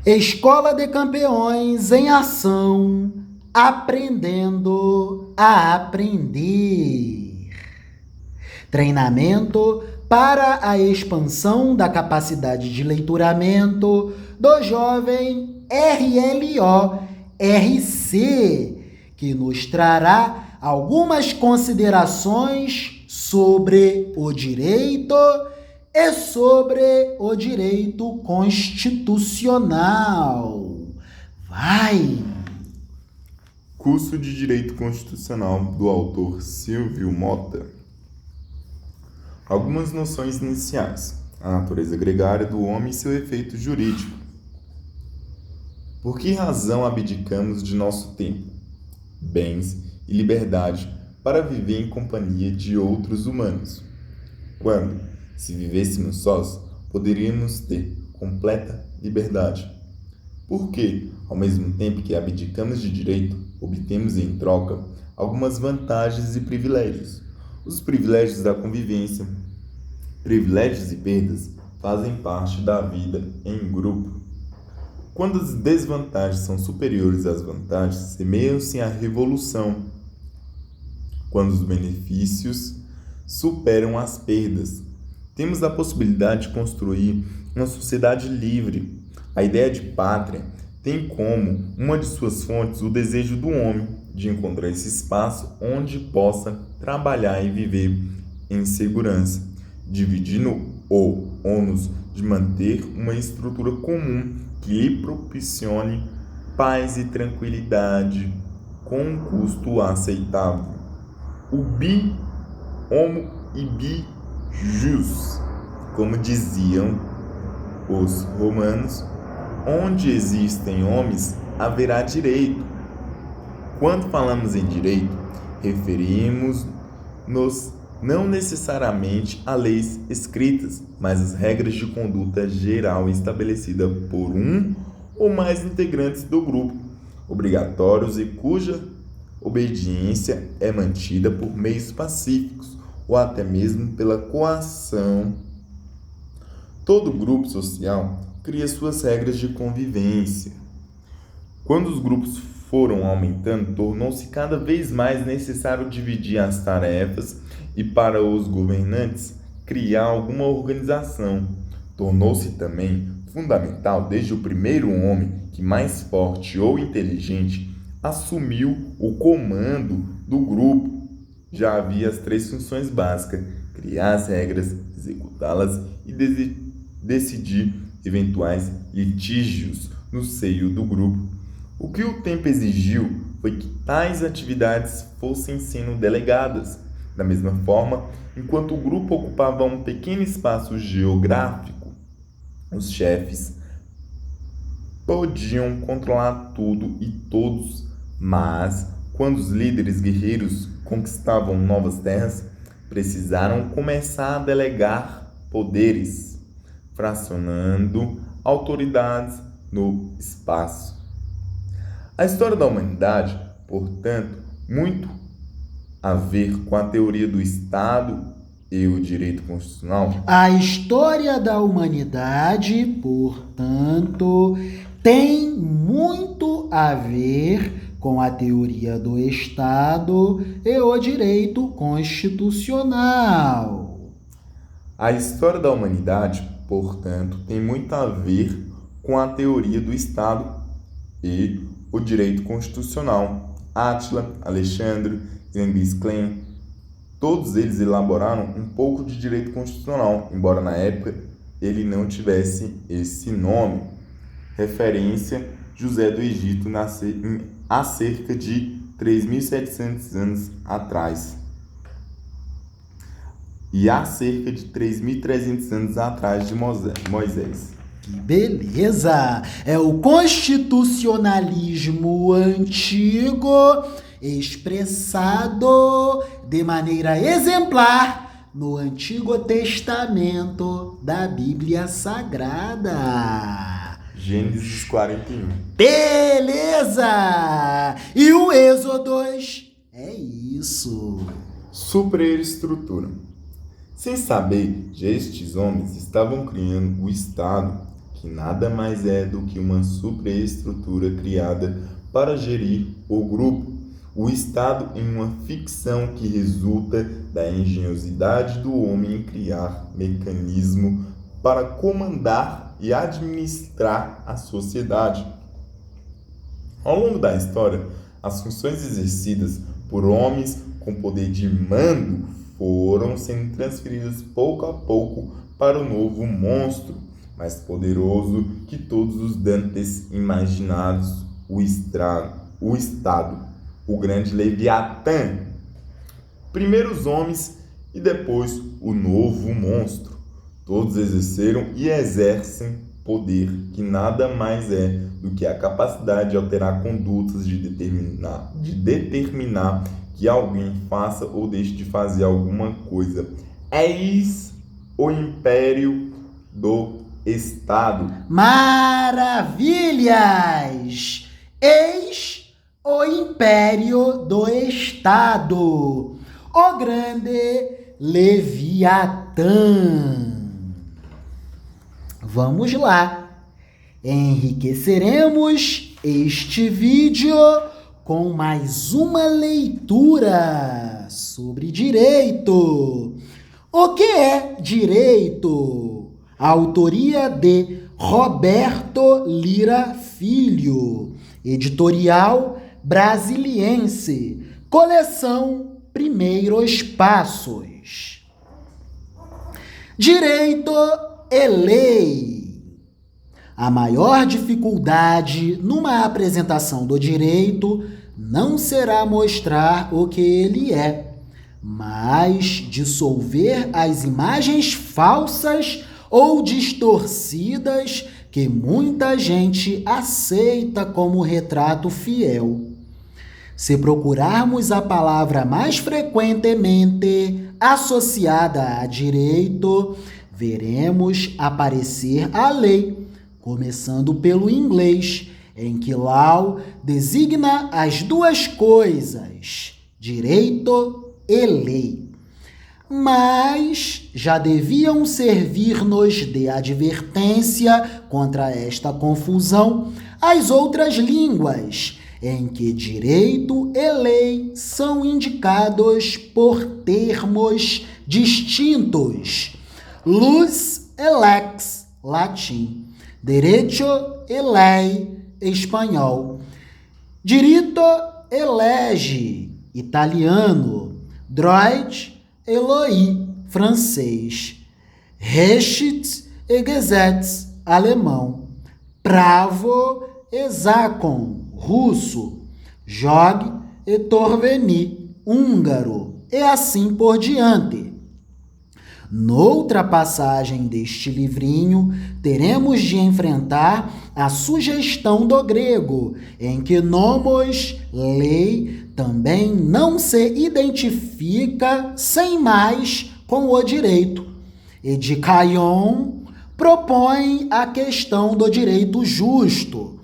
Escola de Campeões em ação, aprendendo a aprender. Treinamento para a expansão da capacidade de leituramento do jovem RLO-RC, que nos trará algumas considerações sobre o direito e sobre o direito constitucional. Vai! Curso de Direito Constitucional do autor Silvio Mota. Algumas noções iniciais. A natureza gregária do homem e seu efeito jurídico. Por que razão abdicamos de nosso tempo, bens e liberdade para viver em companhia de outros humanos? Quando, se vivêssemos sós, poderíamos ter completa liberdade. Porque, ao mesmo tempo que abdicamos de direito, obtemos em troca algumas vantagens e privilégios. Os privilégios da convivência, privilégios e perdas fazem parte da vida em grupo. Quando as desvantagens são superiores às vantagens, semeiam-se a revolução. Quando os benefícios superam as perdas, temos a possibilidade de construir uma sociedade livre. A ideia de pátria tem como uma de suas fontes o desejo do homem de encontrar esse espaço onde possa trabalhar e viver em segurança, dividindo o ônus de manter uma estrutura comum que lhe propicione paz e tranquilidade com um custo aceitável. Ubi homo ibi jus, como diziam os romanos, onde existem homens, haverá direito. Quando falamos em direito, referimos-nos não necessariamente a leis escritas, mas às regras de conduta geral estabelecida por um ou mais integrantes do grupo, obrigatórios e cuja obediência é mantida por meios pacíficos ou até mesmo pela coação. Todo grupo social cria suas regras de convivência. Quando os grupos foram aumentando, tornou-se cada vez mais necessário dividir as tarefas e, para os governantes, criar alguma organização. Tornou-se também fundamental desde o primeiro homem que, mais forte ou inteligente, assumiu o comando do grupo. Já havia as três funções básicas: criar as regras, executá-las e decidir eventuais litígios no seio do grupo. O que o tempo exigiu foi que tais atividades fossem sendo delegadas. Da mesma forma, enquanto o grupo ocupava um pequeno espaço geográfico, os chefes podiam controlar tudo e todos, mas quando os líderes guerreiros conquistavam novas terras, precisaram começar a delegar poderes, fracionando autoridades no espaço. A história da humanidade, portanto, muito a ver com a teoria do Estado e o direito constitucional. A história da humanidade, portanto, tem muito a ver com a teoria do Estado e o direito constitucional. A história da humanidade, portanto, tem muito a ver com a teoria do Estado e o direito constitucional. Átila, Alexandre, Genghis Khan, todos eles elaboraram um pouco de direito constitucional, embora na época ele não tivesse esse nome. Referência: José do Egito nasceu há cerca de 3.700 anos atrás. E há cerca de 3.300 anos atrás de Moisés. Beleza! É o constitucionalismo antigo expressado de maneira exemplar no Antigo Testamento da Bíblia Sagrada. Gênesis 41. Beleza! E o Êxodo é isso. Superestrutura. Sem saber, estes homens estavam criando o Estado que nada mais é do que uma superestrutura criada para gerir o grupo. O Estado em uma ficção que resulta da engenhosidade do homem em criar mecanismo para comandar e administrar a sociedade. Ao longo da história, as funções exercidas por homens com poder de mando foram sendo transferidas pouco a pouco para o novo monstro, mais poderoso que todos os Dantes imaginados, o Estado, o grande Leviatã. Primeiro os homens e depois o novo monstro. Todos exerceram e exercem poder, que nada mais é do que a capacidade de alterar condutas, de determinar que alguém faça ou deixe de fazer alguma coisa. Eis o império do Estado. Maravilhas! Eis o império do Estado, o grande Leviatã. Vamos lá, enriqueceremos este vídeo com mais uma leitura sobre direito. O que é direito? Autoria de Roberto Lira Filho, editorial Brasiliense, coleção Primeiros Passos. Direito e lei. A maior dificuldade numa apresentação do direito não será mostrar o que ele é, mas dissolver as imagens falsas ou distorcidas que muita gente aceita como retrato fiel. Se procurarmos a palavra mais frequentemente associada a direito, veremos aparecer a lei, começando pelo inglês, em que law designa as duas coisas, direito e lei. Mas já deviam servir-nos de advertência contra esta confusão as outras línguas, em que direito e lei são indicados por termos distintos. Lus e lex, latim. Direito e lei, espanhol. Diritto e legge, italiano. Droit e loi, francês. Recht e Gesetz, alemão. Pravo e zakon, russo. Jog e torveni, húngaro. E assim por diante. Noutra passagem deste livrinho, teremos de enfrentar a sugestão do grego, em que nomos, lei, também não se identifica sem mais com o direito. E de Caillon propõe a questão do direito justo.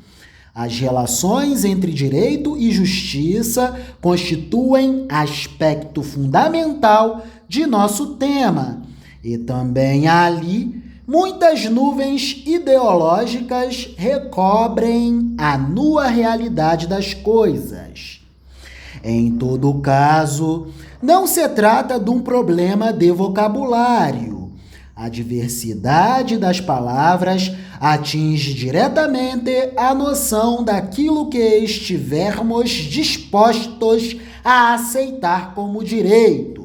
As relações entre direito e justiça constituem aspecto fundamental de nosso tema. E também ali, muitas nuvens ideológicas recobrem a nua realidade das coisas. Em todo caso, não se trata de um problema de vocabulário. A diversidade das palavras atinge diretamente a noção daquilo que estivermos dispostos a aceitar como direito.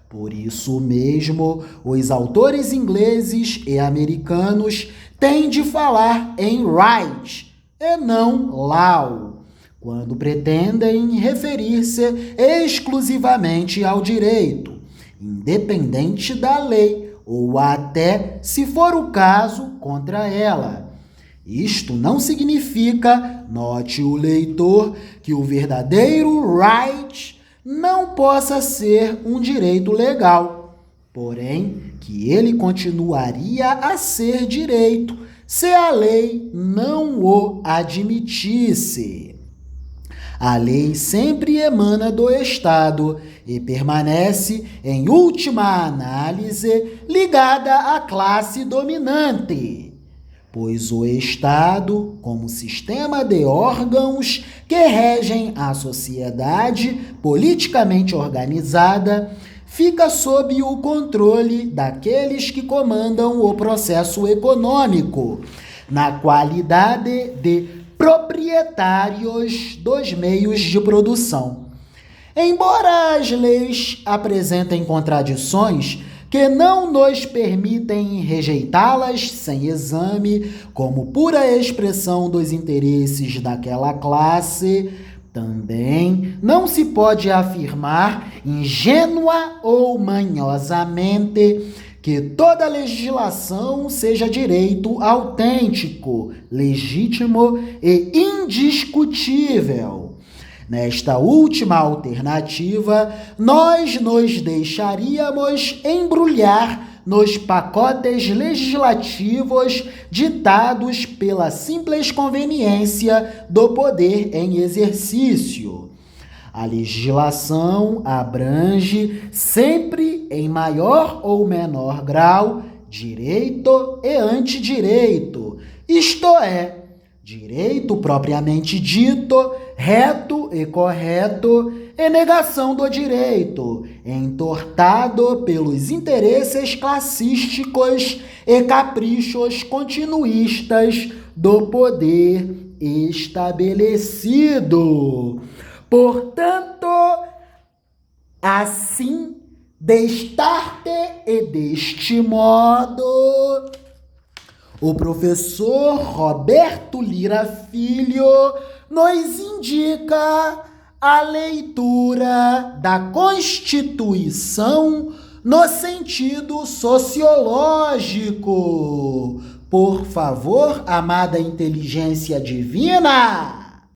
Por isso mesmo, os autores ingleses e americanos têm de falar em right e não law, quando pretendem referir-se exclusivamente ao direito, independente da lei, ou até, se for o caso, contra ela. Isto não significa, note o leitor, que o verdadeiro right não possa ser um direito legal, porém que ele continuaria a ser direito se a lei não o admitisse. A lei sempre emana do Estado e permanece, em última análise, ligada à classe dominante. pois o Estado, como sistema de órgãos que regem a sociedade politicamente organizada, fica sob o controle daqueles que comandam o processo econômico, na qualidade de proprietários dos meios de produção. Embora as leis apresentem contradições que não nos permitem rejeitá-las sem exame, como pura expressão dos interesses daquela classe, também não se pode afirmar ingênua ou manhosamente que toda legislação seja direito autêntico, legítimo e indiscutível. Nesta última alternativa, nós nos deixaríamos embrulhar nos pacotes legislativos ditados pela simples conveniência do poder em exercício. A legislação abrange, sempre em maior ou menor grau, direito e antidireito, isto é, direito propriamente dito, reto e correto, e negação do direito, entortado pelos interesses classísticos e caprichos continuistas do poder estabelecido. Portanto, assim, destarte e deste modo, o professor Roberto Lira Filho nos indica a leitura da Constituição no sentido sociológico. Por favor, amada inteligência divina,